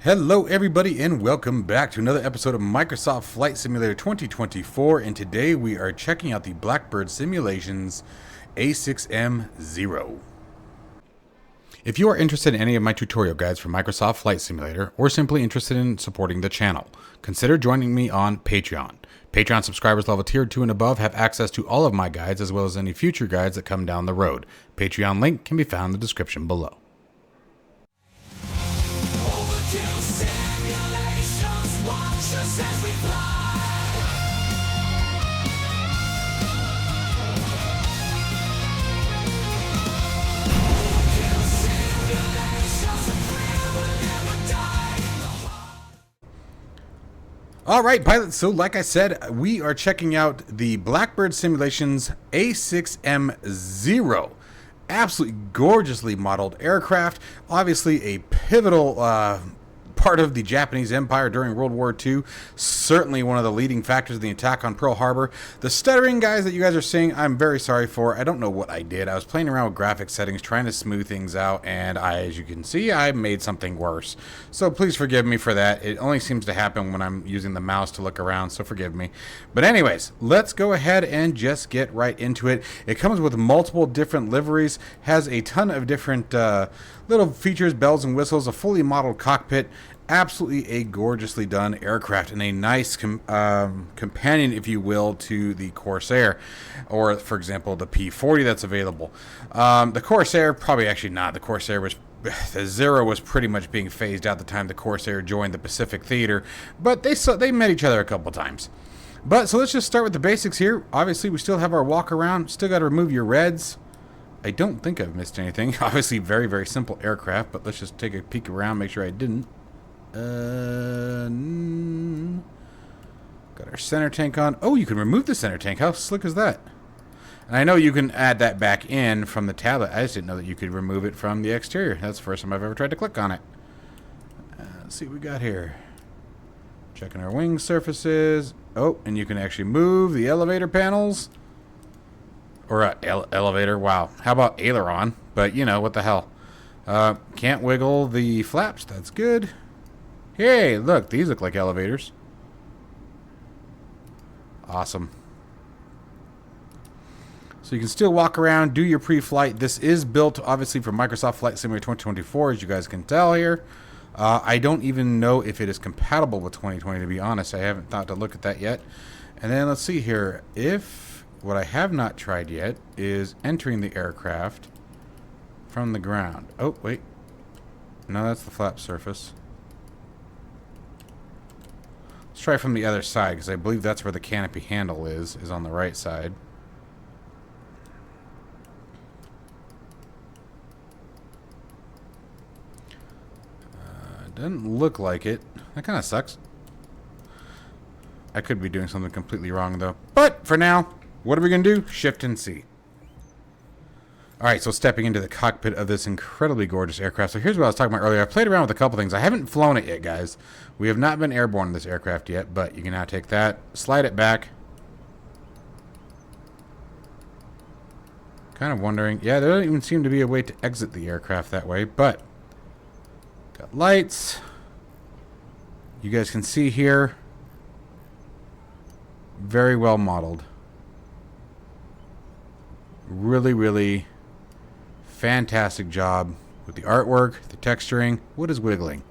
Hello everybody and welcome back to another episode of Microsoft Flight Simulator 2024, and today we are checking out the BlackBird Simulations A6M 0. If you are interested in any of my tutorial guides for Microsoft Flight Simulator or simply interested in supporting the channel, consider joining me on Patreon. Patreon subscribers level tier 2 and above have access to all of my guides as well as any future guides that come down the road. Patreon link can be found in the description below. Alright pilots, so like I said, we are checking out the BlackBird Simulations A6M 0. Absolutely gorgeously modeled aircraft, obviously a pivotal part of the Japanese Empire during World War II. Certainly one of the leading factors in the attack on Pearl Harbor. The stuttering guys that you guys are seeing, I'm very sorry for. I don't know what I did. I was playing around with graphics settings, trying to smooth things out, and as you can see, I made something worse. So please forgive me for that. It only seems to happen when I'm using the mouse to look around, so forgive me. But anyways, let's go ahead and just get right into it. It comes with multiple different liveries, has a ton of different little features, bells and whistles, a fully modeled cockpit. Absolutely a gorgeously done aircraft and a nice companion, if you will, to the Corsair, or for example the P40 that's available. The Corsair, probably actually not. The Corsair was, the Zero was pretty much being phased out the time the Corsair joined the Pacific Theater, but they met each other a couple times. But so let's just start with the basics here. Obviously we still have our walk around, still got to remove your reds. I don't think I've missed anything. Obviously very, very simple aircraft, but let's just take a peek around, make sure I didn't. Got our center tank on. Oh, you can remove the center tank. How slick is that? And I know you can add that back in from the tablet. I just didn't know that you could remove it from the exterior. That's the first time I've ever tried to click on it. Let's see what we got here. Checking our wing surfaces. Oh, and you can actually move the elevator panels. Or elevator. Wow. How about aileron? But, you know, what the hell. Can't wiggle the flaps. That's good. Hey, look, these look like elevators. Awesome. So you can still walk around, do your pre-flight. This is built, obviously, for Microsoft Flight Simulator 2024, as you guys can tell here. I don't even know if it is compatible with 2020, to be honest. I haven't thought to look at that yet. And then let's see here. What I have not tried yet is entering the aircraft from the ground. Oh, wait. No, that's the flap surface. Let's try from the other side, because I believe that's where the canopy handle is on the right side. Doesn't look like it. That kind of sucks. I could be doing something completely wrong, though. But for now, what are we going to do? Shift and C. Alright, so stepping into the cockpit of this incredibly gorgeous aircraft. So here's what I was talking about earlier. I played around with a couple things. I haven't flown it yet, guys. We have not been airborne in this aircraft yet, but you can now take that, slide it back. Kind of wondering. Yeah, there doesn't even seem to be a way to exit the aircraft that way, but got lights. You guys can see here. Very well modeled. Really, really fantastic job with the artwork, the texturing. What is wiggling?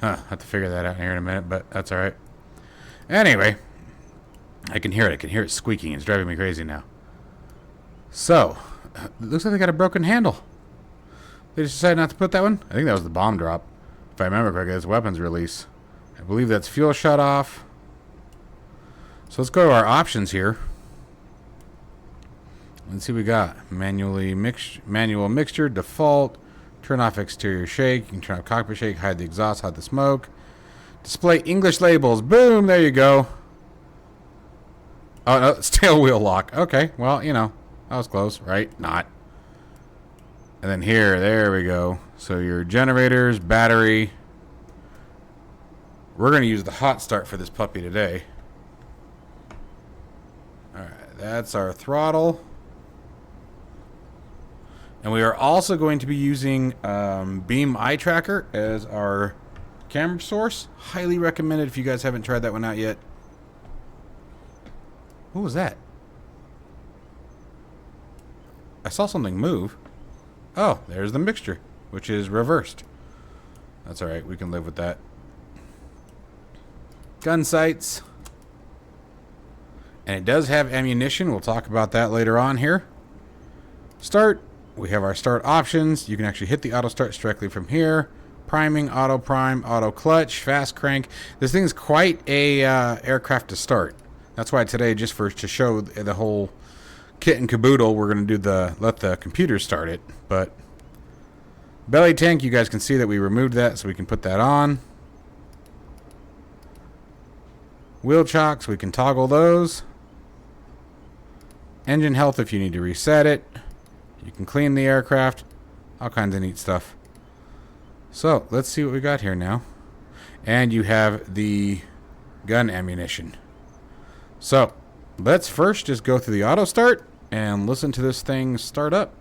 Huh, I have to figure that out here in a minute, but that's alright. Anyway, I can hear it. I can hear it squeaking. It's driving me crazy now. So, it looks like they got a broken handle. They just decided not to put that one? I think that was the bomb drop. If I remember correctly, that's weapons release. I believe that's fuel shut off. So let's go to our options here. Let's see what we got. Manual mixture, default, turn off exterior shake. You can turn off cockpit shake, hide the exhaust, hide the smoke. Display English labels. Boom, there you go. Oh, no, it's tail wheel lock. Okay, well, you know, that was close, right? Not. And then here, there we go. So your generators, battery. We're going to use the hot start for this puppy today. Alright, that's our throttle. And we are also going to be using Beam Eye Tracker as our camera source. Highly recommended if you guys haven't tried that one out yet. What was that? I saw something move. Oh, there's the mixture, which is reversed. That's alright, we can live with that. Gun sights. And it does have ammunition. We'll talk about that later on here. Start. We have our start options. You can actually hit the auto start directly from here. Priming, auto prime, auto clutch, fast crank. This thing is quite a aircraft to start. That's why today, just to show the whole kit and caboodle, we're going to do let the computer start it. But belly tank, you guys can see that we removed that, so we can put that on. Wheel chocks, we can toggle those. Engine health if you need to reset it. You can clean the aircraft. All kinds of neat stuff. So, let's see what we got here now. And you have the gun ammunition. So, let's first just go through the auto start and listen to this thing start up.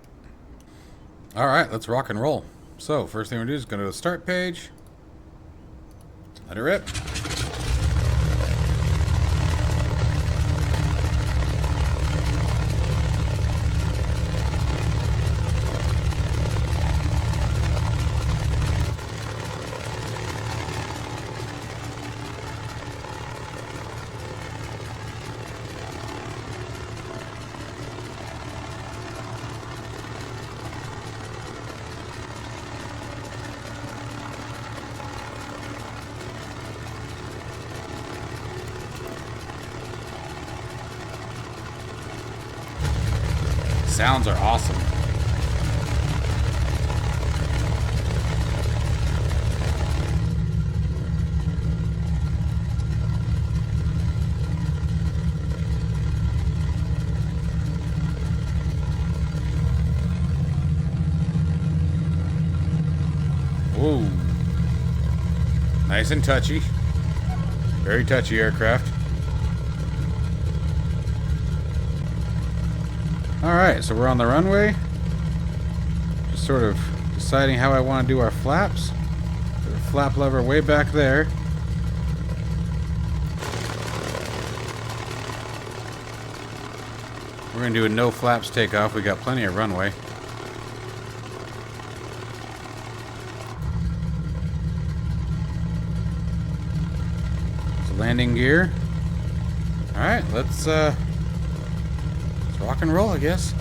Alright, let's rock and roll. So, first thing we're going to do is go to the start page. Let it rip. Sounds are awesome. Whoa. Nice and touchy. Very touchy aircraft. Alright, so we're on the runway. Just sort of deciding how I want to do our flaps. Put the flap lever way back there. We're going to do a no flaps takeoff. We got plenty of runway. It's a landing gear. Alright, let's rock and roll, I guess.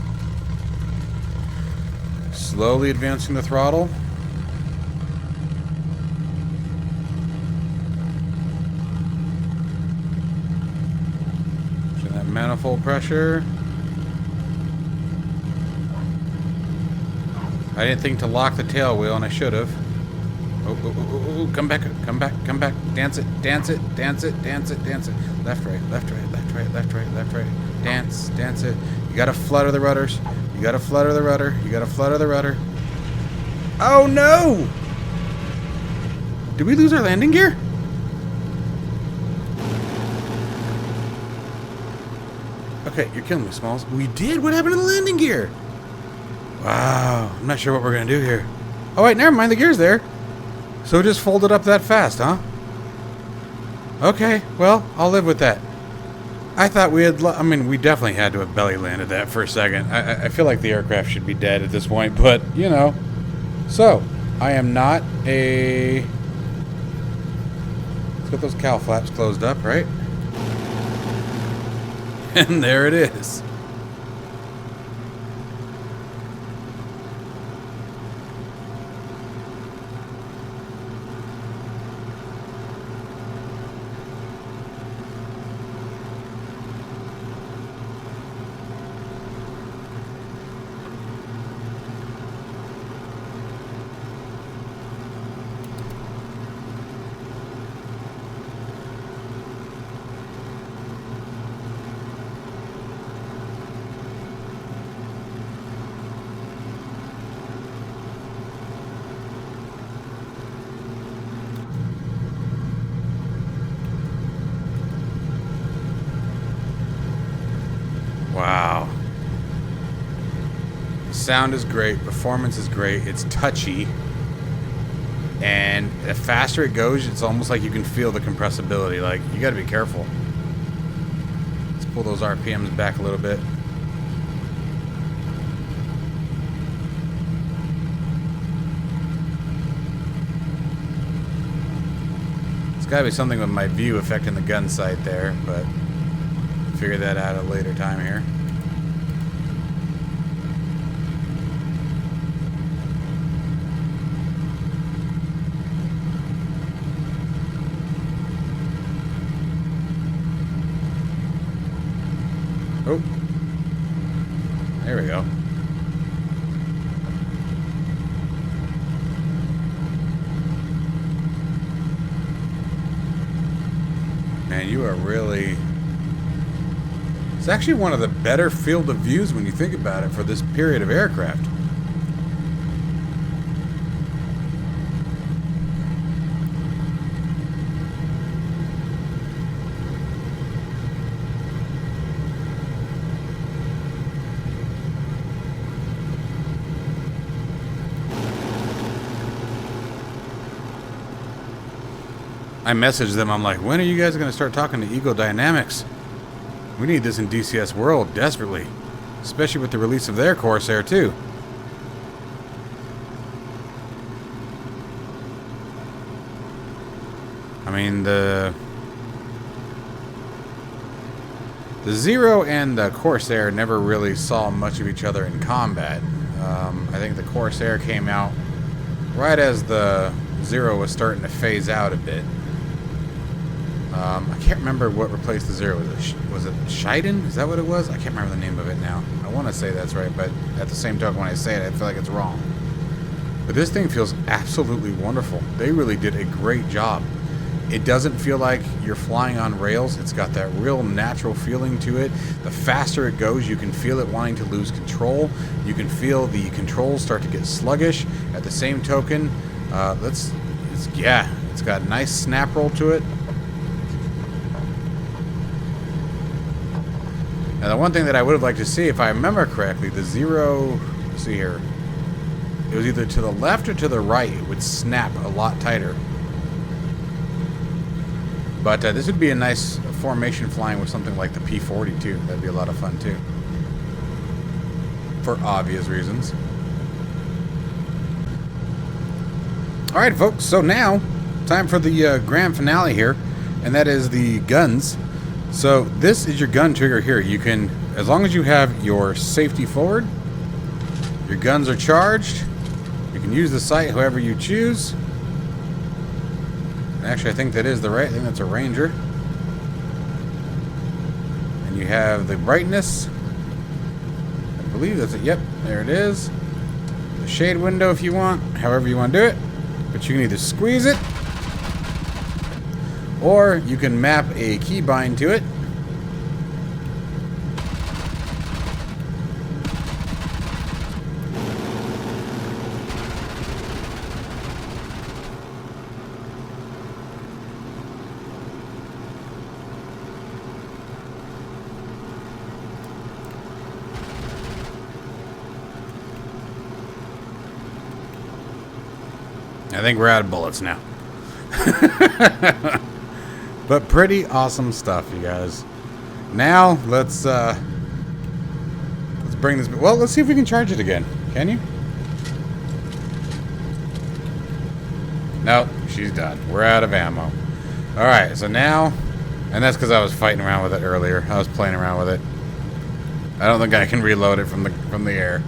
Slowly advancing the throttle. Pushing that manifold pressure. I didn't think to lock the tail wheel, and I should have. Oh, come back, come back, come back. Dance it, dance it, dance it, dance it, dance it. Left, right, left, right, left, right, left, right, left, right. Dance, dance it. You gotta flutter the rudders. You gotta flutter the rudder. You gotta flutter the rudder. Oh no! Did we lose our landing gear? Okay, you're killing me, Smalls. We did? What happened to the landing gear? Wow, I'm not sure what we're gonna do here. Oh wait, never mind, the gear's there. So it just folded up that fast, huh? Okay, well, I'll live with that. I thought we had, I mean, we definitely had to have belly landed that for a second. I feel like the aircraft should be dead at this point, but, you know. So, I am not a... Let's get those cowl flaps closed up, right? And there it is. Sound is great. Performance is great. It's touchy. And the faster it goes, it's almost like you can feel the compressibility. Like, you gotta be careful. Let's pull those RPMs back a little bit. It's gotta be something with my view affecting the gun sight there, but figure that out at a later time here. Oh, there we go. Man, you are really... It's actually one of the better field of views when you think about it for this period of aircraft. I messaged them, I'm like, when are you guys going to start talking to Eagle Dynamics? We need this in DCS World desperately. Especially with the release of their Corsair too. I mean, the Zero and the Corsair never really saw much of each other in combat. I think the Corsair came out right as the Zero was starting to phase out a bit. I can't remember what replaced the Zero. Was it Shiden? Is that what it was? I can't remember the name of it now. I want to say that's right, but at the same token, when I say it, I feel like it's wrong. But this thing feels absolutely wonderful. They really did a great job. It doesn't feel like you're flying on rails. It's got that real natural feeling to it. The faster it goes, you can feel it wanting to lose control. You can feel the controls start to get sluggish. At the same token, it's got a nice snap roll to it. Now, the one thing that I would have liked to see, if I remember correctly, the Zero, let's see here, it was either to the left or to the right. It would snap a lot tighter. But this would be a nice formation flying with something like the P40 too. That'd be a lot of fun too. For obvious reasons. Alright folks, so now, time for the grand finale here. And that is the guns. So this is your gun trigger here. You can, as long as you have your safety forward, your guns are charged, you can use the sight however you choose. Actually, I think that is the right thing. That's a Ranger. And you have the brightness. I believe that's it. Yep, there it is. The shade window if you want, however you want to do it. But you can either squeeze it, or you can map a keybind to it. I think we're out of bullets now. But pretty awesome stuff, you guys. Now let's bring this. Well, let's see if we can charge it again. Can you? Nope, she's done. We're out of ammo. All right, so now, and that's because I was fighting around with it earlier. I was playing around with it. I don't think I can reload it from the air.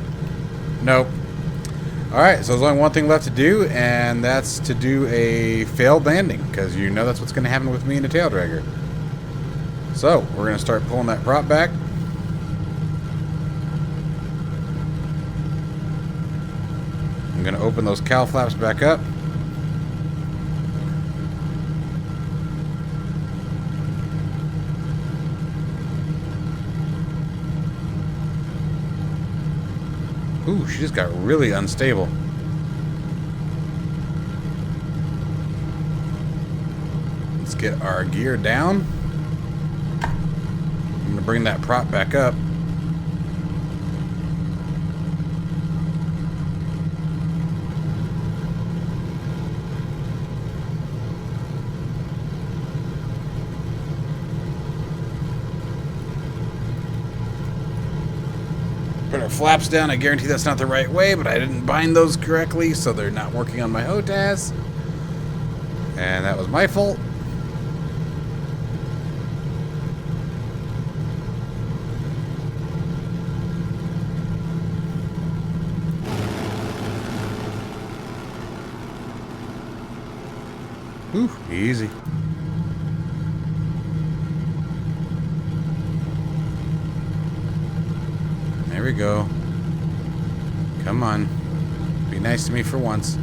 Nope. Alright, so there's only one thing left to do, and that's to do a failed landing, because you know that's what's going to happen with me and the tail dragger. So, we're going to start pulling that prop back. I'm going to open those cowl flaps back up. Ooh, she just got really unstable. Let's get our gear down. I'm going to bring that prop back up. Put our flaps down. I guarantee that's not the right way, but I didn't bind those correctly, so they're not working on my HOTAS. And that was my fault. Ooh, easy. There we go. Come on. Be nice to me for once.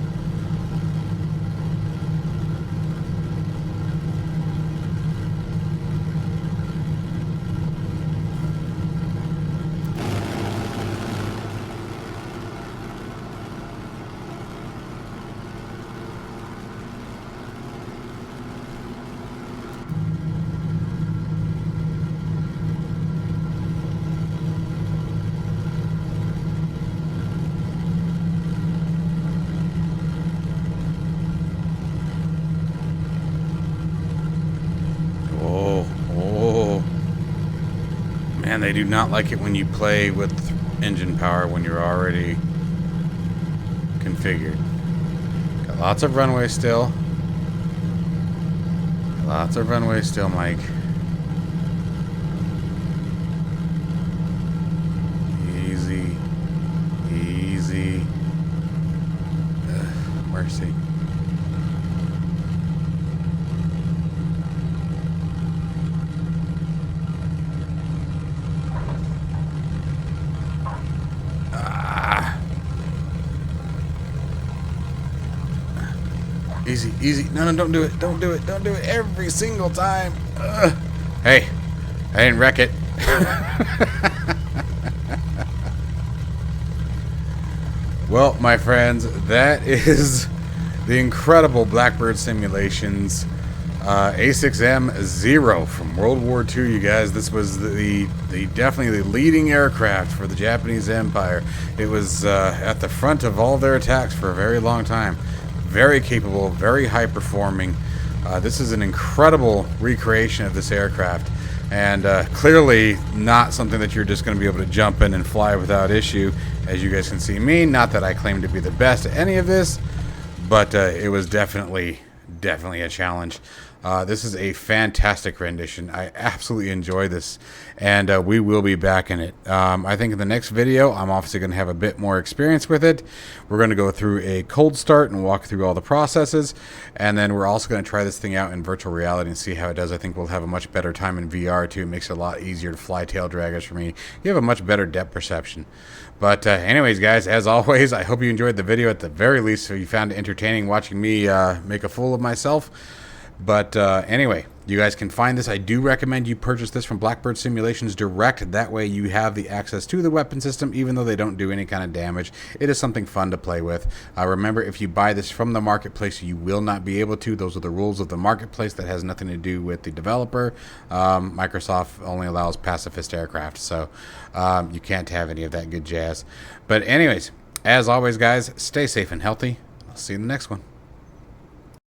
Man, they do not like it when you play with engine power when you're already configured. Got lots of runway still. Lots of runway still, Mike. Easy. Easy. Mercy. Easy, easy. No, don't do it. Don't do it. Don't do it every single time. Hey, I didn't wreck it. Well, my friends, that is the incredible Blackbird Simulations A6M 0 from World War II, you guys. This was the definitely the leading aircraft for the Japanese Empire. It was at the front of all their attacks for a very long time. Very capable, very high performing. This is an incredible recreation of this aircraft, and clearly not something that you're just going to be able to jump in and fly without issue. As you guys can see me, not that I claim to be the best at any of this, but it was definitely a challenge. This is a fantastic rendition. I absolutely enjoy this, and we will be back in it. I think in the next video, I'm obviously going to have a bit more experience with it. We're going to go through a cold start and walk through all the processes, and then we're also going to try this thing out in virtual reality and see how it does. I think we'll have a much better time in VR too. It makes it a lot easier to fly tail draggers for me. You have a much better depth perception. But anyways, guys, as always, I hope you enjoyed the video at the very least, so you found it entertaining watching me make a fool of myself. But anyway, you guys can find this. I do recommend you purchase this from Blackbird Simulations direct. That way you have the access to the weapon system, even though they don't do any kind of damage. It is something fun to play with. Remember, if you buy this from the marketplace, you will not be able to. Those are the rules of the marketplace. That has nothing to do with the developer. Microsoft only allows pacifist aircraft, so you can't have any of that good jazz. But anyways, as always, guys, stay safe and healthy. I'll see you in the next one.